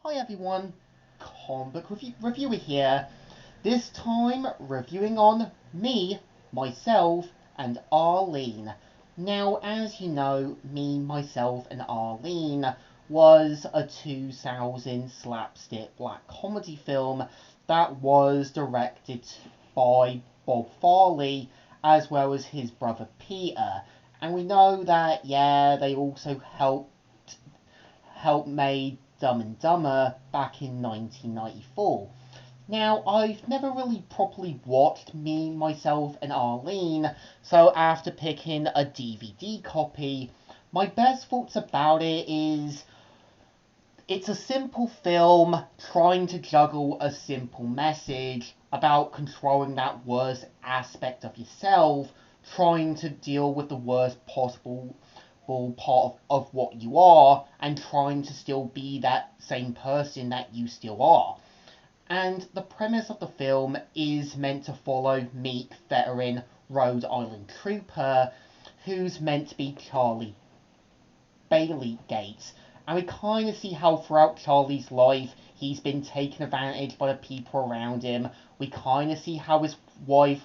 Hi everyone, comic book reviewer here. This time reviewing on me, myself, and Arlene. Now, as you know, Me, Myself, and Arlene was a 2000 slapstick black comedy film that was directed by Bob Farley as well as his brother Peter. And we know that, yeah, they also helped made Dumb and Dumber back in 1994. Now, I've never really properly watched Me, Myself, and Arlene, so after picking a DVD copy, my best thoughts about it is it's a simple film trying to juggle a simple message about controlling that worst aspect of yourself, trying to deal with the worst possible part of what you are, and trying to still be that same person that you still are. And the premise of the film is meant to follow meek veteran Rhode Island trooper, who's meant to be Charlie Bailey Gates. And we kind of see how throughout Charlie's life he's been taken advantage by the people around him. We kind of see how his wife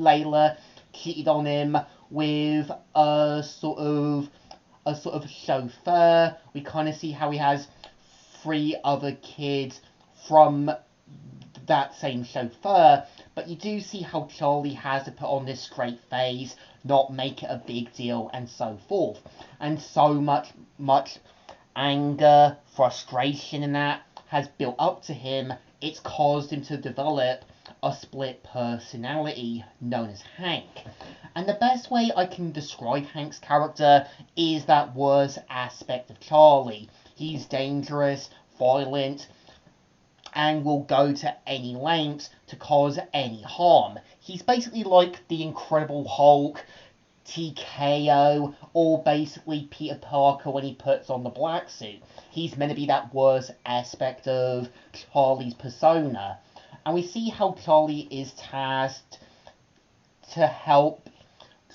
Layla cheated on him with a sort of chauffeur. We kind of see how he has 3 other kids from that same chauffeur, but you do see how Charlie has to put on this straight face, not make it a big deal, and so forth. And so much anger, frustration, and that has built up to him, it's caused him to develop a split personality known as Hank. And the best way I can describe Hank's character is that worst aspect of Charlie. He's dangerous, violent, and will go to any lengths to cause any harm. He's basically like the Incredible Hulk, TKO, or basically Peter Parker when he puts on the black suit. He's meant to be that worst aspect of Charlie's persona. And we see how Charlie is tasked to help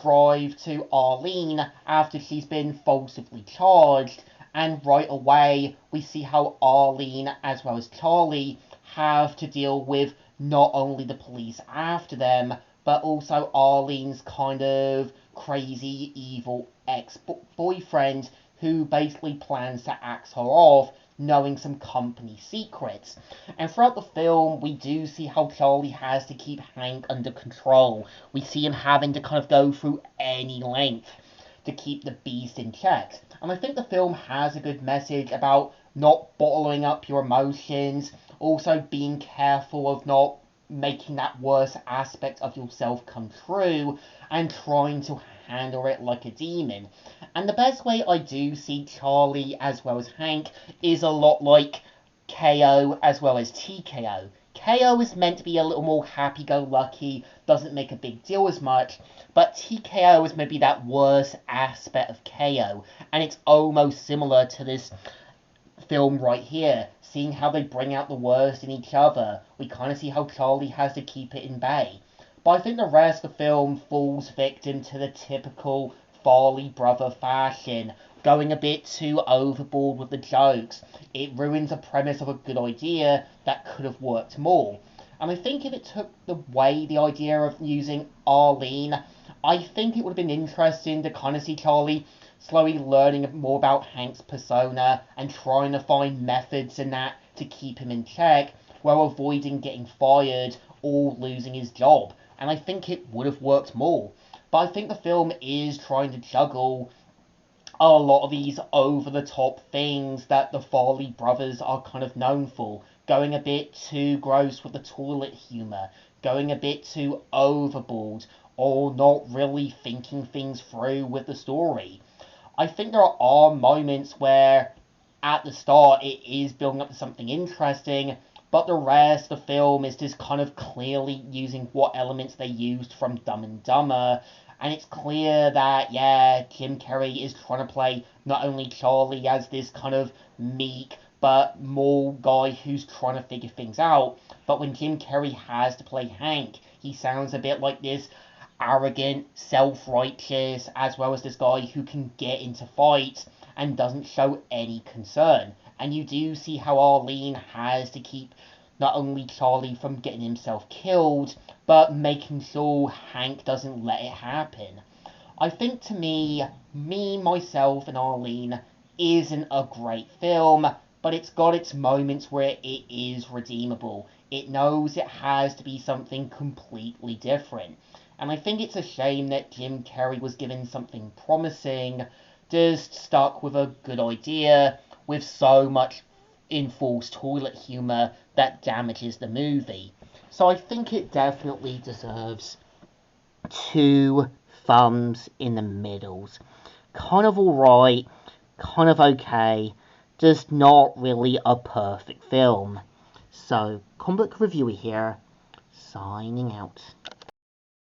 drive to Arlene after she's been falsely charged, and right away we see how Arlene as well as Charlie have to deal with not only the police after them, but also Arlene's kind of crazy evil ex-boyfriend who basically plans to axe her off, knowing some company secrets. And throughout the film, we do see how Charlie has to keep Hank under control. We see him having to kind of go through any length to keep the beast in check. And I think the film has a good message about not bottling up your emotions, also being careful of not making that worst aspect of yourself come true, and trying to handle it like a demon. And the best way I do see Charlie as well as Hank is a lot like KO as well as TKO. KO is meant to be a little more happy-go-lucky, doesn't make a big deal as much, but TKO is maybe that worst aspect of KO, and it's almost similar to this film right here, seeing how they bring out the worst in each other. We kind of see how Charlie has to keep it in bay. But I think the rest of the film falls victim to the typical Farley brother fashion, going a bit too overboard with the jokes. It ruins the premise of a good idea that could have worked more. And I think if it took away the idea of using Arlene, I think it would have been interesting to kind of see Charlie slowly learning more about Hank's persona and trying to find methods in that to keep him in check while avoiding getting fired or losing his job. And I think it would have worked more. But I think the film is trying to juggle a lot of these over-the-top things that the Farley brothers are kind of known for. Going a bit too gross with the toilet humour, going a bit too overboard, or not really thinking things through with the story. I think there are moments where, at the start, it is building up to something interesting, but the rest of the film is just kind of clearly using what elements they used from Dumb and Dumber, and it's clear that, yeah, Jim Carrey is trying to play not only Charlie as this kind of meek, but more guy who's trying to figure things out, but when Jim Carrey has to play Hank, he sounds a bit like this arrogant, self-righteous, as well as this guy who can get into fights and doesn't show any concern. And you do see how Arlene has to keep not only Charlie from getting himself killed, but making sure Hank doesn't let it happen. I think to me, Myself, and Arlene isn't a great film, but it's got its moments where it is redeemable. It knows it has to be something completely different. And I think it's a shame that Jim Carrey was given something promising, just stuck with a good idea, with so much enforced toilet humour that damages the movie. So I think it definitely deserves 2 thumbs in the middles. Kind of alright, kind of okay, just not really a perfect film. So, Comic Book Reviewer here, signing out.